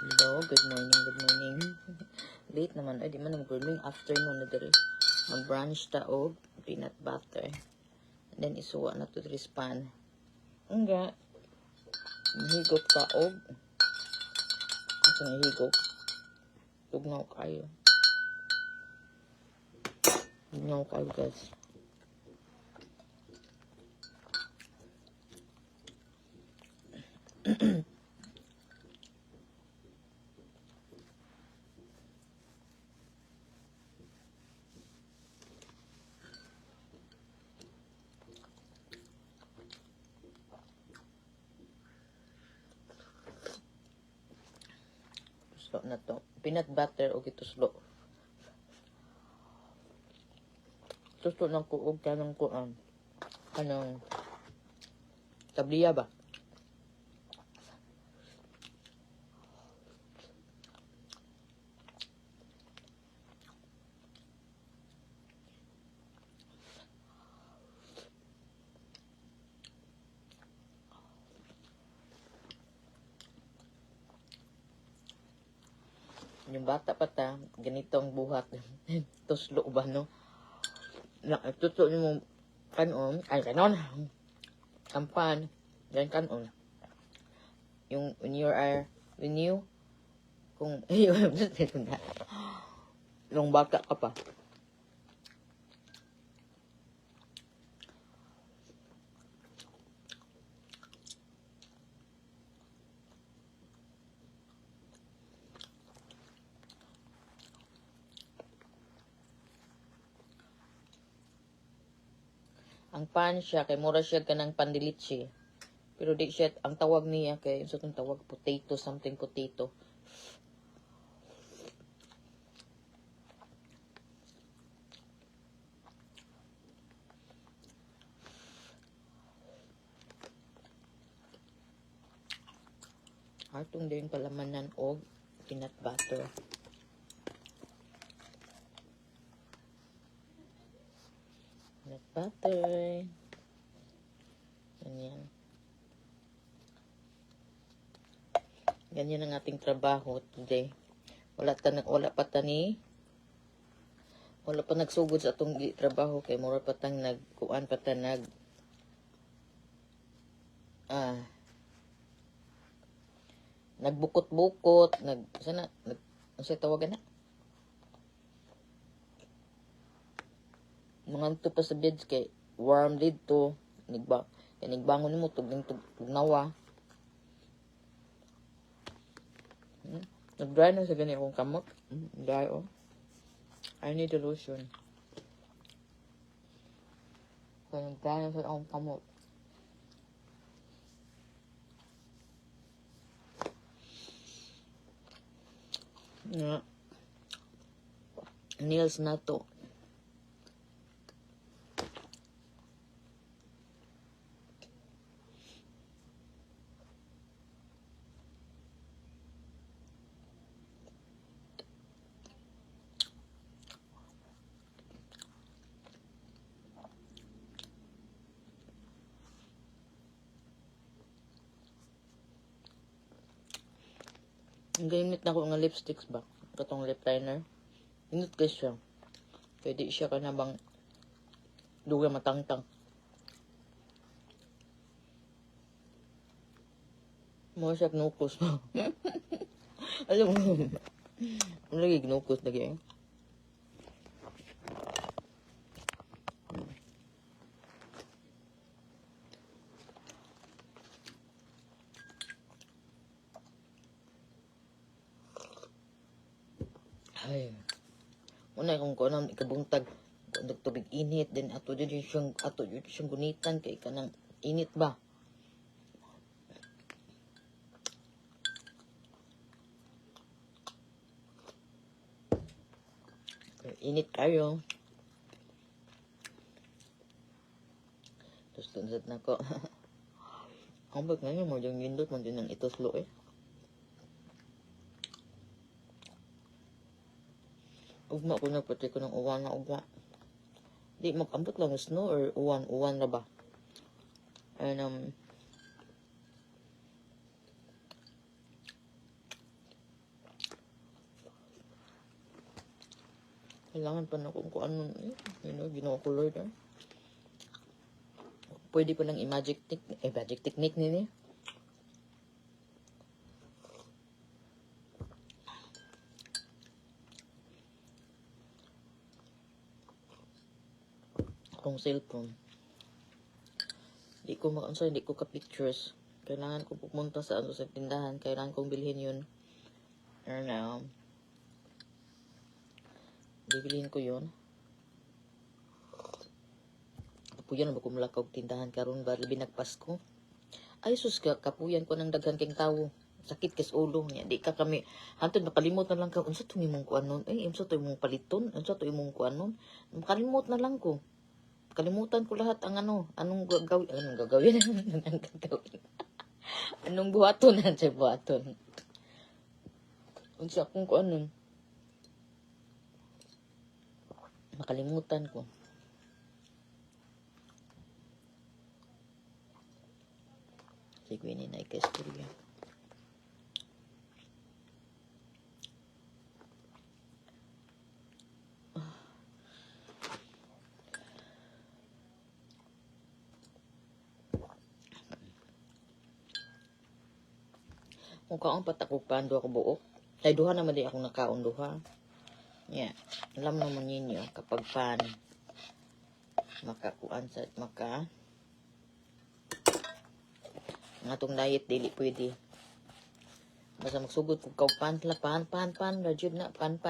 Hello, good morning, good morning. Late naman, ay di man nag-morning, afternoon na diri. Mag-brunch ta og peanut butter. And then isuwa na to diri span. Nga, higop ka og ito na higop. Tugnaw kayo. Tugnaw kayo guys. Tuslo na to. Peanut butter og ituslo. Tuslo lang ko og kanang kuan. Kanang tabliya ba? Yung bata pa ta, ganito ang buhat. Tuslo ba, no? Tuslo yung kanon, ay kanon. Kampan, yan kanon. Yung, when you, kung, yung bata ka pa. Ang pan siya, kay mura siya kanang pandilitsi. Pero di siya, ang tawag niya, kay sa itong tawag, potato, something potato. Atong din palamanan og peanut butter. Peanut butter. Ganyan. Ganyan ang ating trabaho today. Wala pa nagsugod sa atong trabaho kay mura pa tang nagkuan pa ta nagbukot-bukot, sana sa tawagan na. Mga to pa sa beds kay warm dito, nigbangon mo tugnawa. Nag-dry na sa gani akong kamot. Dry oh. I need a lotion. Kaya nag-dry na sa akong kamot. Yeah. Nails na to. Ang gamit na ko nga lipsticks ba? Katong lip liner. Inut guys siya. Pwede siya ka na bang duga matangtang. Mga siya gnukos mo. Alam mo. Lagi gnukos lagi eh. Ay. Una kung ko nang ikabuntag tubig init din ato siyang gunitan kay kanang init ba. Init kayo. Tapos tunod na ko. Ang bag ngayon mo yung gindot mo din ng ituslo eh. Ugma ko nagpati ko ng uwan na ugma. Di mag-ambot lang snow or uwan na ba? And Kailangan pa na kung ano, ginawa ko Lord. Pwede pa ng magic technique nini. Akong cellphone. Hindi ko ka-pictures. Kailangan ko pumunta sa tindahan. Kailangan kong bilhin yun. And bibilihin ko yun. Kapuyan na ba kumulakaw tindahan karon ba labi nagpasko? Ay sus kapuyan ko ng daghang king tawo. Sakit kas ulo niya. Di ka kami hantod makalimot na lang ka unsa to imong kuanon? Unsa to imong paliton? Unsa to imong kuanon? Makalimot na lang ko. Kalimutan ko lahat ang anong gagawin, anong gagawin. Anong buhaton na siya buhaton. Unsa kung kuanon. Makalimutan ko. Sige ni na ikastorya. Kung kaong patakupan, duha ko buok. Ay, duha naman din akong nakaon, duha. Yeah. Alam naman ninyo, kapag pan, makakuan sa, nga tong diet, dili pwede. Basta magsugod kung kaupan, pan, rajud na, pan.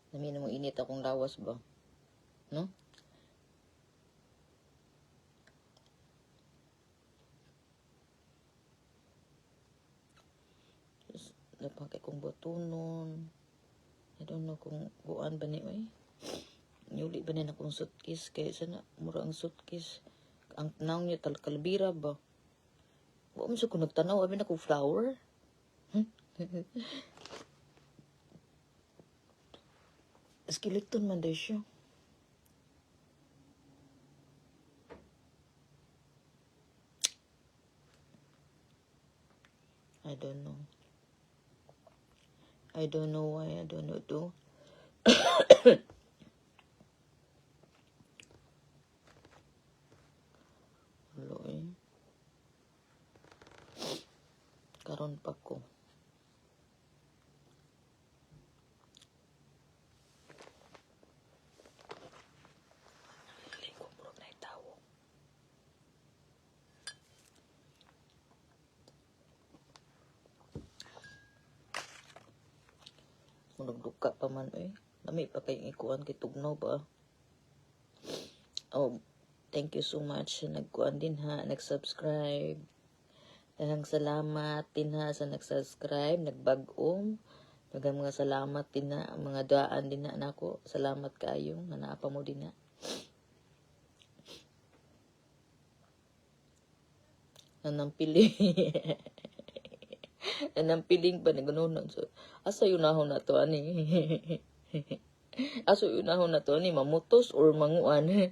Namin mo init akong lawas ba? No? Napakay kong botonon. I don't know kung buwan ba ni oy. Nyuli ba na akong suitcase kaya sana mura ang suitcase. Ang tanaw niya kalbira ba? Wa mo sa ko nagtanaw abi na ko flower. Skeleton man daw siya. I don't know. I don't know why I don't know do. Loy. Karon pa ko. Nagduka pa man eh. Nami pa kayong ikuan kay tugnaw ba? Oh, thank you so much sa nagkuan din ha, nag-subscribe. Daghang salamat din ha sa nag-subscribe, nagbag-om. Daghang mga salamat din na mga daan din na nako. Salamat kayo nga naapa mo din na. Nanampili. Nanampiling pa ni ganunon. So, asa yun ahon na to ani? Aso yun ahon na to ani mamutos or manguan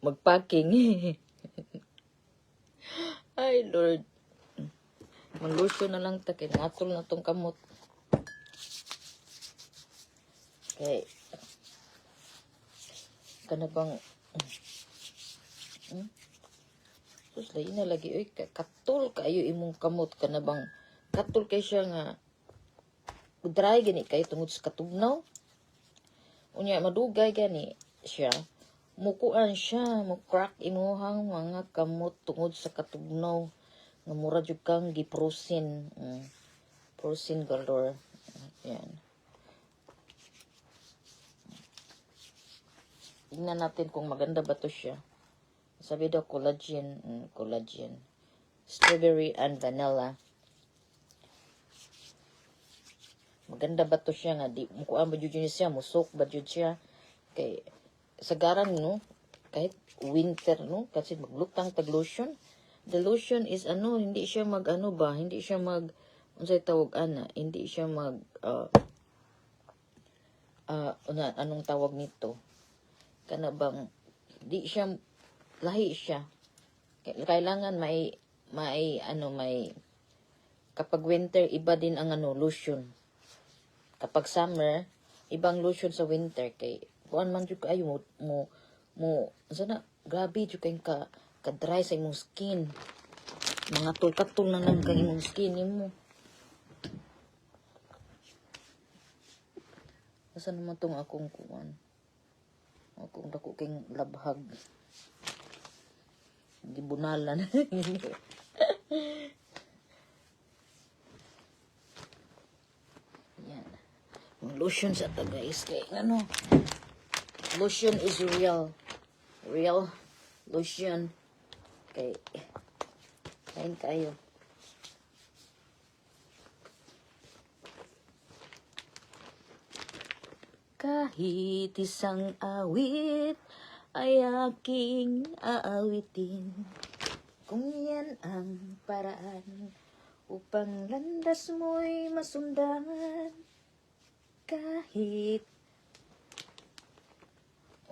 magpacking. Ay Lord. Maglusyo na lang ta kay natol na tong kamot. Okay. Kana bang sus lain na lagi oy katul kayo imong kamot kana bang katul kay siya nga dry gani kay tungod sa katugnaw. Unya madugay gani siya. mukuan siya, mo crack imuhang mga kamot tungod sa katugnaw nga mura jud kang giprosin. Prosin galore. Yan. Tingnan natin kung maganda ba to siya. Sabi daw collagen, collagen. Strawberry and vanilla. Maganda ba to siya nga di mukuan ba jud siya, musok ba jud siya kay sagaran no kahit winter no kasi maglutang tag lotion. The lotion is hindi siya mag hindi siya mag unsay tawag hindi siya mag anong tawag nito kana bang di siya lahi siya. Kailangan may kapag winter iba din ang lotion. Kapag summer ibang lotion sa winter kay kuan man jud kayo mo sana grabe jud kay ka dry sa imong skin. Mga tulkatul na lang kay imong skin nimo. Asa naman tong akong kuan? Akong dako king labhag. Gibunalan. Yan. Yung lotion sa ta guys kay lotion is real lotion kay kain kayo. Kahit isang awit ay aking aawitin, kung yan ang paraan upang landas mo'y masundan. Kahit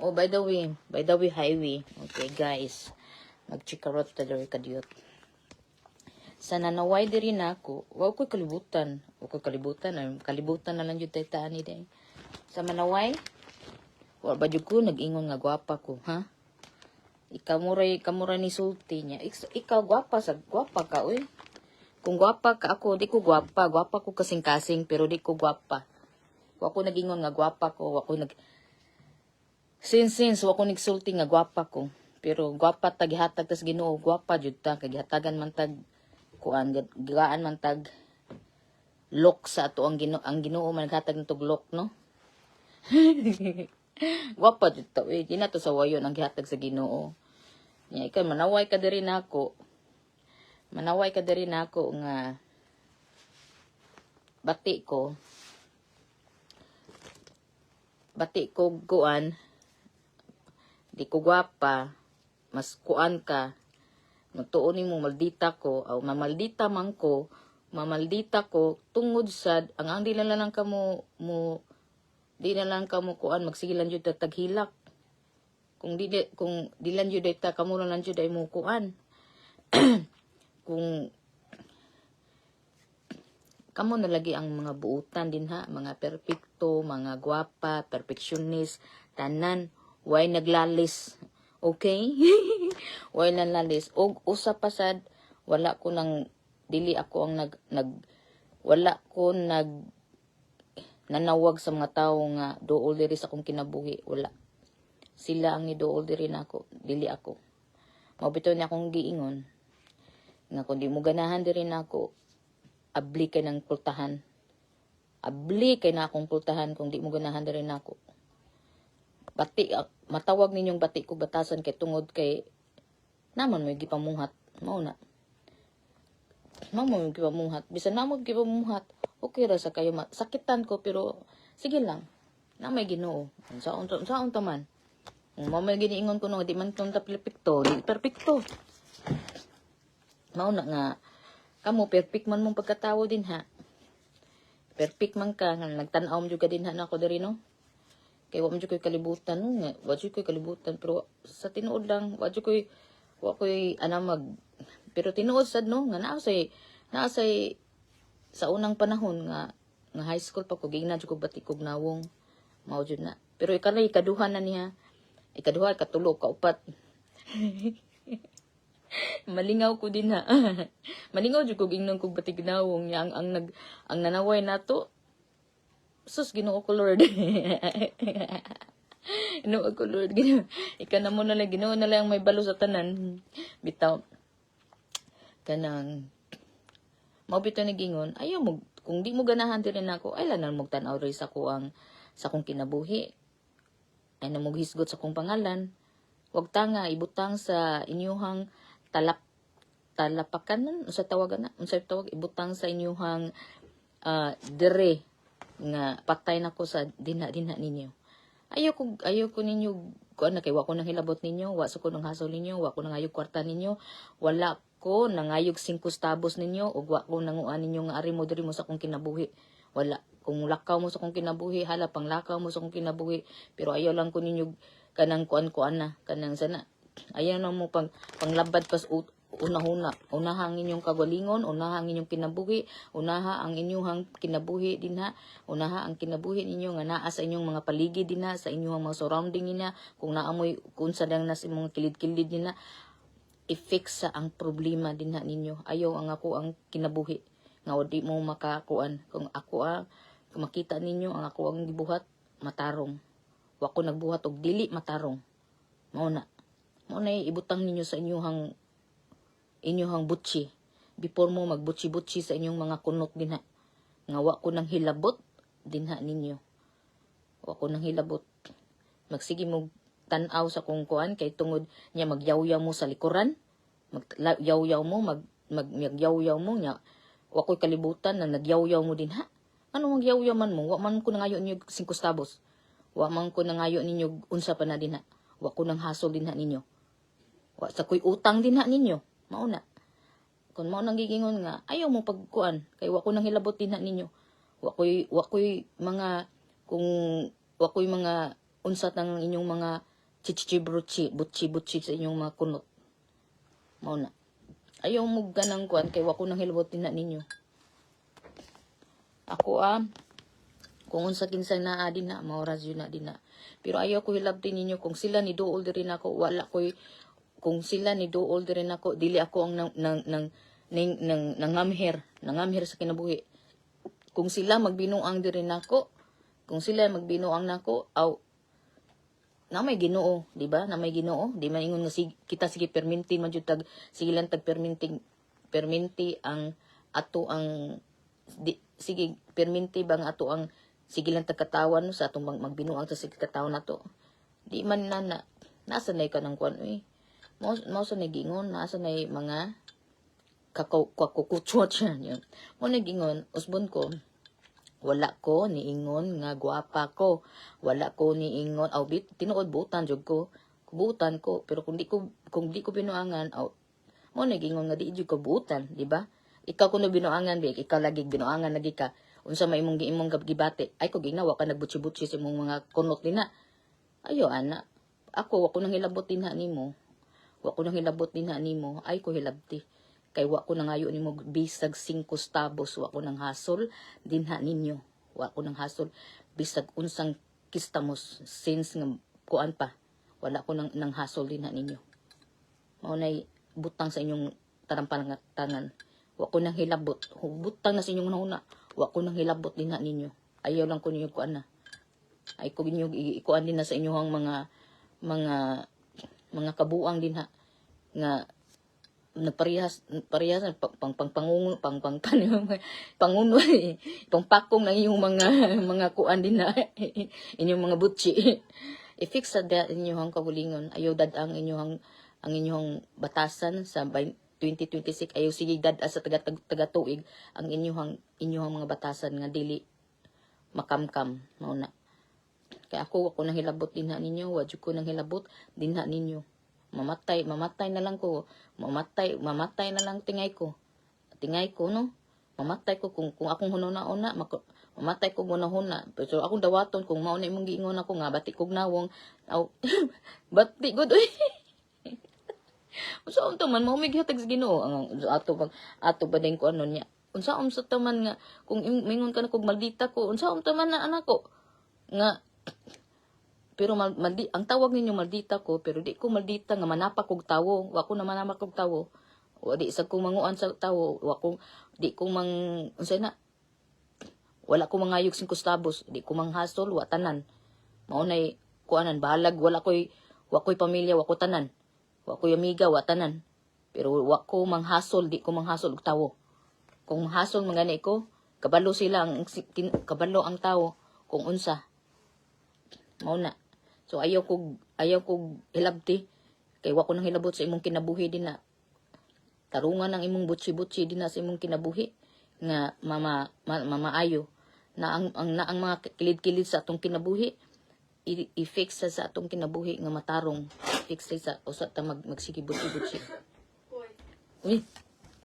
by the way, highway. Okay, guys. Magchikarot talaga kadiyot. Sa nanaway diri na ako, wag ko kalibutan. Kalibutan na lang yung taytaan ni day. Sa manaway, wala ba ko nag-ingon nga gwapa ko, ha? Ikamuray ni sulti niya. Ikaw gwapa ka, uy. Kung gwapa ka ako, di ko gwapa. Gwapa ko kasing-kasing, pero di ko gwapa. Wako nag-ingon nga gwapa ko. Since wako nagsulti nga gwapa ko. Pero gwapa tagihatag tas Ginoo, gwapa jud ta kay gihatagan man tag kuan gaan man tag look sa ato ang Ginoo man naghatag nitog look, no? Gwapa jud ta, di na to sa wayon ang gihatag sa Ginoo. Nya ikaw manaway ka diri nako. Manaway ka diri nako nga bati ko kuan di ko gwapa, mas kuan ka, magtuon mo maldita ko, o mamaldita man ko, mamaldita ko, tungod sad, ang di na lang kamo kuan, magsigilan jud taghilak. Kung dilan jud ta, kamo lang jud ay mo kuan. Kung kamo na lagi ang mga buutan din ha, mga perpekto, mga gwapa, perfectionist, tanan, way naglalis. Okay? Way naglalis. Og usa pa sad, wala ko nang dili ako ang wala ko nanawag sa mga tawo nga dool diri sa akong kinabuhi. Wala. Sila ang ni dool diri nako, dili ako. Mabito na akong giingon nga kung di mo ganahan diri nako, abli kay ng pultahan. Abli kay na akong pultahan kung di mo ganahan diri nako. Bati, matawag ninyong bati ko batasan kay tungod kay naman mo gipamuhat. Mao na. Mamo mo gipamuhat. Bisan namo gipamuhat, okay ra sa kayo sakitan ko pero sige lang. Na may Ginoo. Saon ta man. Mamay giniingon ko no di man tong perfecto, di perfecto. Mao na nga kamo perfect man mong pagkatawo din ha. Perfect man ka nagtan-aw mo juga din ha nako diri no. Kay wa mo koy kalibutan no nga, wa koy kalibutan pero sa tinuod lang wa koy pero tinuod sad no nga naa say sa unang panahon nga high school pa ko gina jud ko batikog nawong mao jud na. Pero ikaduha na niya. Ikaduha, katulo, kaupat. Malingaw ko din ha. Malingaw jud ko gingnon kog batignawong niya ang nanaway nato. Sus Ginoo ko Lord. Ino ako Lord Ginoo. Ika na mo na lang Ginoo na lang may balo sa tanan. Bitaw kanang mao bitaw ni gingon ayaw mo kung di mo ganahan diri nako ay lanan mo tan-aw ri sa kong kinabuhi. Ay na mo hisgot sa kong pangalan. Wag ta nga ibutang sa inyuhang talapakan unsa tawagan na unsa tawag ibutang sa inyuhang dire nga patay nako sa dinha ninyo. Ayaw ko ninyo kuan na kay wa ko nang hilabot ninyo, wa sa ko nang hasol ninyo, wa ko nang ayog kwarta ninyo, wala ko nangayog 5 tabos ninyo ug wa ko nanguan ninyo nga ari mo diri mo sa kong kinabuhi. Wala kung lakaw mo sa kong kinabuhi, hala panglakaw mo sa kong kinabuhi, pero ayaw lang ko ninyo kanang kuan na kanang sana. Ayaw na mo panglabad pas unahang inyong kagalingon, unaha ang inyong kinabuhi, unaha ang inyong kinabuhi dinha, unaha ang kinabuhi ninyo nga naa sa inyong mga paligid dinha, sa inyong mga surrounding dinha, kung naamoy kung sadang nas imong kilid-kilid dinha, i-fix sa ang problema dinha ninyo. Ayaw ang ako ang kinabuhi nga wadi mo makakuan. Kung ako kung makita ninyo ang ako ang gibuhat, matarong. Wa ko nagbuhat og dili matarong. Mao na ibutang ninyo sa inyong butsi before mo magbutsi-butsi sa inyong mga kunot dinha nga wa ko nang hilabot dinha ninyo. Wa ko nang hilabot. Magsige mo tan-aw sa kung kuan kay tungod niya magyaw-yaw mo sa likuran, magyaw-yaw mo magyaw-yaw mo nya wa ko'y kalibutan na nagyaw-yaw mo dinha. Ano magyaw-yaw man mo? Wa man ko nangayo ninyo 5 tabos. Wa man ko nangayo ninyo unsa pa na dinha. Wa ko nang hasol dinha ninyo. Wa sa ko'y utang dinha ninyo. Mao na. Kung mao nang gigingon nga ayaw mo pagkuan kay wa ko nang hilabot dinha ninyo. Wa ko'y mga kung wa ko'y mga unsa tang inyong mga butsi sa inyong mga kunot. Mao na. Ayaw mo ganang kuan kay wa ko nang hilabot dinha ninyo. Ako kung unsa kinsay naa dinha maoras yun na dinha. Pero ayaw ko hilabtin ninyo kung sila ni duol diri nako wala ko'y kung sila ni duol diri nako dili ako ang nangamher sa kinabuhi. Kung sila magbinuang diri nako, kung sila magbinuang nako aw na may Ginoo, di ba? Na may Ginoo, di man ingon nga kita sige perminti man jud sige lang perminti ang ato ang sige perminti bang ato ang sige lang katawan sa atong magbinuang sa sige katawan nato. Di man nasa nay ka nang kuan Mao sa nagingon, nasa na mga kakukutsot yan. Mo nagingon, usbon ko, wala ko niingon nga gwapa ko. Wala ko niingon, tinuod butan jud ko. Butan ko, pero kung di ko binuangan, mo nagingon nga di jud ko butan, di ba? Ikaw kuno binuangan, ikaw lagi binuangan lagi ka. Unsa may imong gibate, ay ko ginawa ka nagbutsi-butsi sa imong mga kunot dinha. Ayo ana, ako wako nang hilabot dinha nimo. Wa ko nang hilabot dinha nimo, ay ko hilabti. Kay wa ko nangayo nimo bisag 5 tabos, wa ko nang hasol dinha ninyo. Wa ko nang hasol bisag unsang kistamos since nga kuan pa. Wala ko nang hasol dinha ninyo. Mao nay butang sa inyong tanan. Wa ko nang hilabot. Butang na sa inyong nauna. Wa ko nang hilabot dinha ninyo. Ayaw lang ko ninyo kuan na. Ay ko ninyo ikuan din na sa inyong mga kabuang dinha nga parehas panguno pangpakong ng iyong mga kuan din na inyong mga butsi. I-fix sa inyong kabulingon. Ayaw dadang ang inyong batasan sa 2026. Ayaw sige dada sa taga-tuig ang inyong mga batasan nga dili makamkam. Mao na. Kaya ako nang hilabot dinha ninyo, wadyo ko nang hilabot dinha ninyo. Mamatay na lang ko. Mamatay na lang tingay ko. No? Mamatay ko kung akong hunona-una, mamatay ko hunahuna. Pero akong dawaton kung mao na imong giingon ako nga bati kog nawong. Bati gud oy. Unsa unta man mao may gihatag sa Ginoo ang ato ba din ko ano niya. Unsa ta man nga kung mingon ka na kog maldita ko, unsa ta man na anak ko nga pero ang tawag ninyo maldita ko, pero di ko maldita nga manapak kog tawo. Wa ko na manapak kog tawo. Wa di sa kong manguan sa tawo. Di ko unsay na. Wala ko mangayog 5 tabos. Di ko manghasol, wa tanan. Maunay kuanan bahalag wa ko'y pamilya, wa ko tanan. Wa ko'y amiga, wa tanan. Pero wa ko manghasol, di ko manghasol og tawo. Kung manghasol man gani ko, kabalo sila kabalo ang tawo kung unsa. Mao na. So ayaw ko hilabti kay wa ko nang hilabot sa imong kinabuhi din na. Tarungan ang imong butsi-butsi din na sa imong kinabuhi nga mamaayo na ang mga kilid-kilid sa atong kinabuhi i-fix sa atong kinabuhi nga matarong fix sa usa ta magsige butsi-butsi. Uy.